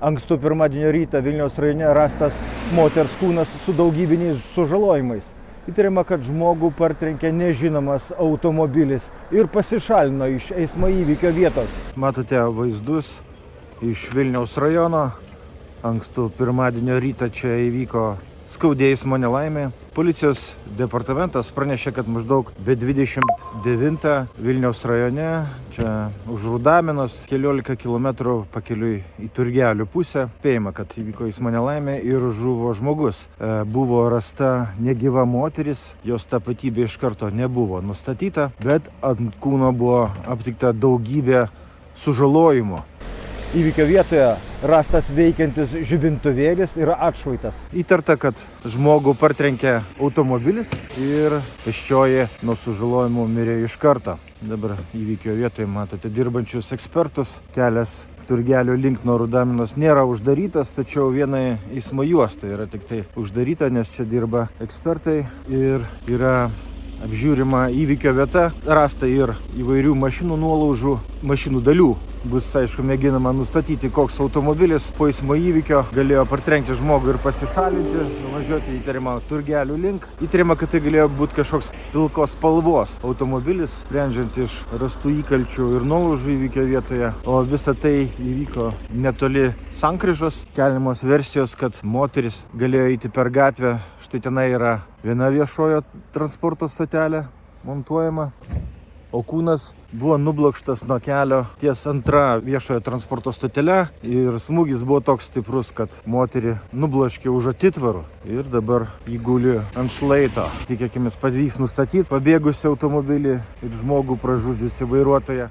Ankstų pirmadienio rytą Vilniaus rajone rastas moters kūnas su daugybiniais sužalojimais. Įtariama, kad žmogų partrenkė nežinomas automobilis ir pasišalino iš eismo įvykio vietos. Matote vaizdus iš Vilniaus rajono. Ankstų pirmadienio rytą čia įvyko skaudi eismo nelaimė. Policijos departamentas pranešė, kad maždaug be 29 Vilniaus rajone, čia už Rudaminos, keliolika kilometrų pakeliui į Turgelių pusę, spėjama, kad įvyko eismo nelaimė ir žuvo žmogus. Buvo rasta negyva moteris, jos tapatybė iš karto nebuvo nustatyta, bet ant kūno buvo aptikta daugybė sužalojimų. Įvykio vietoje rastas veikiantis žibintuvėlis ir atšvaitas. Įtarta, kad žmogų partrenkė automobilis ir pėsčioji nuo sužalojimų mirė iš karto. Dabar įvykio vietoje matote dirbančius ekspertus. Kelias Turgelio link nuo Rudaminos nėra uždarytas, tačiau viena eismo juosta yra tik tai uždaryta, nes čia dirba ekspertai ir yra apžiūrima įvykio vieta. Rasta ir įvairių mašinų nuolaužų, mašinų dalių. Bus, aišku, mėginama nustatyti, koks automobilis po eismo įvykio galėjo partrenkti žmogų ir pasišalinti, nuvažiuoti įtariamą Turgelių link. Įtariama, kad tai galėjo būti kažkoks pilkos spalvos automobilis, sprendžiant iš rastų įkalčių ir nuolaužų įvykio vietoje. O visa tai įvyko netoli sankryžos. Keliamos versijos, kad moteris galėjo eiti per gatvę. Štai tenai yra viena viešojo transporto stotelė montuojama. O kūnas buvo nublokštas nuo kelio ties antra viešojo transporto stotelė ir smūgis buvo toks stiprus, kad moterį nubloškė už atitvarų ir dabar jį guli ant šlaito. Tikėkimės pavyks nustatyti pabėgusią automobilį ir žmogų pražudžiusią vairuotoją.